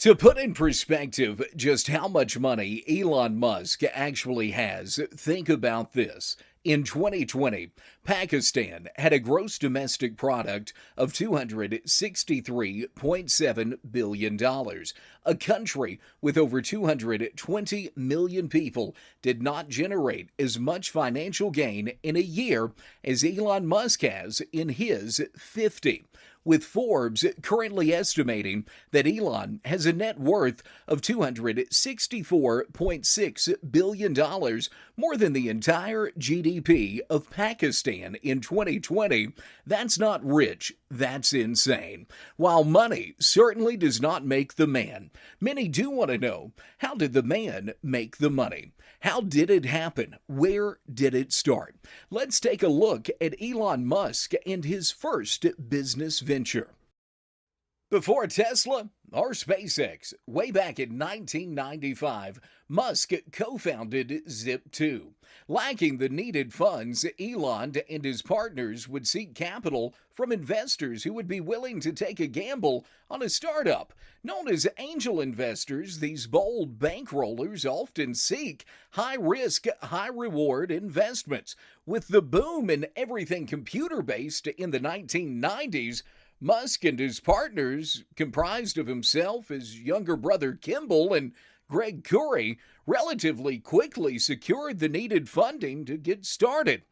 To put in perspective just how much money Elon Musk actually has, think about this. In 2020, Pakistan had a gross domestic product of $263.7 billion. A country with over 220 million people did not generate as much financial gain in a year as Elon Musk has in his 50, with Forbes currently estimating that Elon has a net worth of $264.6 billion, more than the entire GDP of Pakistan in 2020. That's not rich, that's insane. While money certainly does not make the man, many do want to know, how did the man make the money? How did it happen? Where did it start? Let's take a look at Elon Musk and his first business venture. Before Tesla or SpaceX, way back in 1995, Musk co-founded Zip2. Lacking the needed funds, Elon and his partners would seek capital from investors who would be willing to take a gamble on a startup. Known as angel investors, these bold bankrollers often seek high-risk, high-reward investments. With the boom in everything computer-based in the 1990s, Musk and his partners, comprised of himself, his younger brother Kimball, and Greg Curry, relatively quickly secured the needed funding to get started.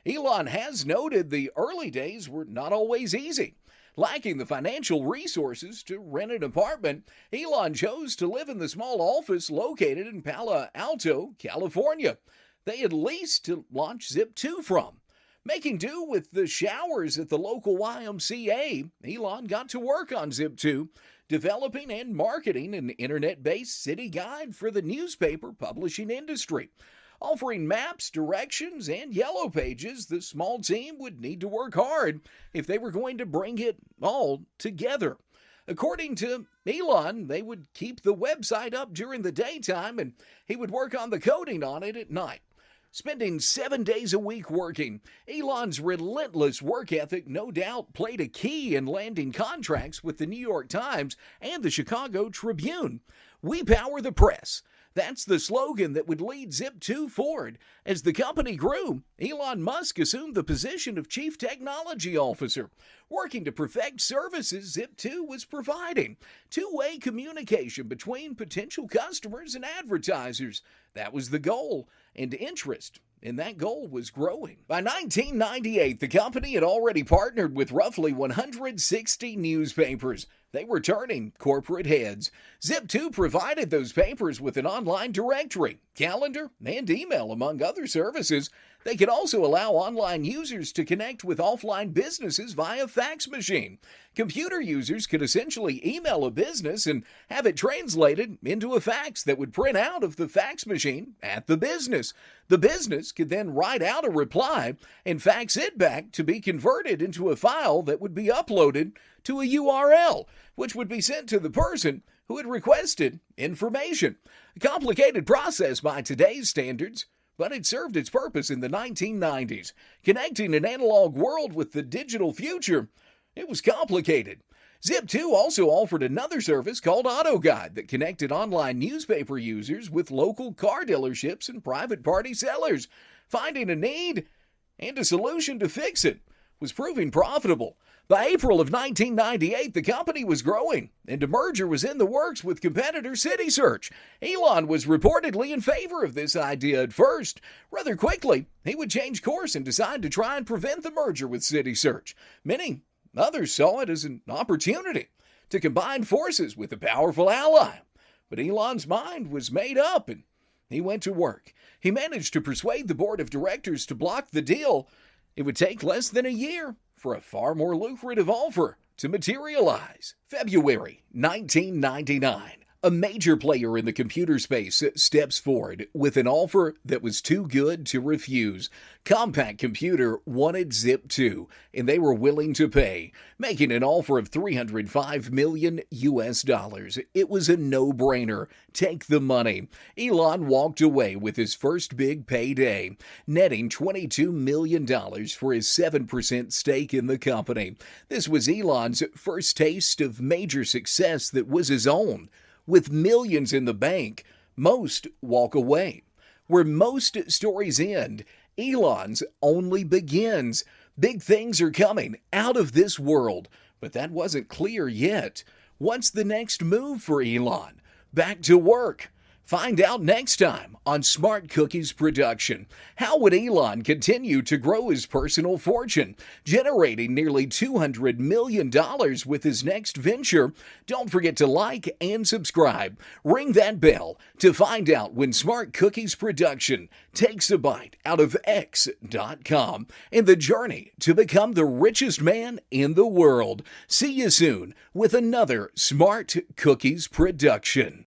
Elon has noted the early days were not always easy. Lacking the financial resources to rent an apartment, Elon chose to live in the small office located in Palo Alto, California. They had leased to launch Zip2 from. Making do with the showers at the local YMCA, Elon got to work on Zip2, developing and marketing an internet-based city guide for the newspaper publishing industry. Offering maps, directions, and yellow pages, the small team would need to work hard if they were going to bring it all together. According to Elon, they would keep the website up during the daytime and he would work on the coding on it at night. Spending 7 days a week working, Elon's relentless work ethic no doubt played a key in landing contracts with the New York Times and the Chicago Tribune. We power the press. That's the slogan that would lead Zip2 forward. As the company grew, Elon Musk assumed the position of Chief Technology Officer, working to perfect services Zip2 was providing. Two-way communication between potential customers and advertisers. That was the goal, and interest in that goal was growing. By 1998, the company had already partnered with roughly 160 newspapers. They were turning corporate heads. Zip2 provided those papers with an online directory, calendar, and email, among other services. They could also allow online users to connect with offline businesses via fax machine. Computer users could essentially email a business and have it translated into a fax that would print out of the fax machine at the business. The business could then write out a reply and fax it back to be converted into a file that would be uploaded to a URL, which would be sent to the person who had requested information. A complicated process by today's standards, but it served its purpose in the 1990s. Connecting an analog world with the digital future, it was complicated. Zip2 also offered another service called AutoGuide that connected online newspaper users with local car dealerships and private party sellers. Finding a need and a solution to fix it was proving profitable. By April of 1998, the company was growing, and a merger was in the works with competitor CitySearch. Elon was reportedly in favor of this idea at first. Rather quickly, he would change course and decide to try and prevent the merger with CitySearch. Many others saw it as an opportunity to combine forces with a powerful ally. But Elon's mind was made up, and he went to work. He managed to persuade the board of directors to block the deal. It would take less than a year for a far more lucrative offer to materialize. February 1999. A major player in the computer space steps forward with an offer that was too good to refuse. Compaq Computer wanted Zip2, and they were willing to pay, making an offer of $305 million US. It was a no-brainer. Take the money. Elon walked away with his first big payday, netting $22 million for his 7% stake in the company. This was Elon's first taste of major success that was his own. With millions in the bank, most walk away. Where most stories end, Elon's only begins. Big things are coming out of this world, but that wasn't clear yet. What's the next move for Elon? Back to work. Find out next time on Smart Cookies Production. How would Elon continue to grow his personal fortune, generating nearly $200 million with his next venture? Don't forget to like and subscribe. Ring that bell to find out when Smart Cookies Production takes a bite out of X.com in the journey to become the richest man in the world. See you soon with another Smart Cookies Production.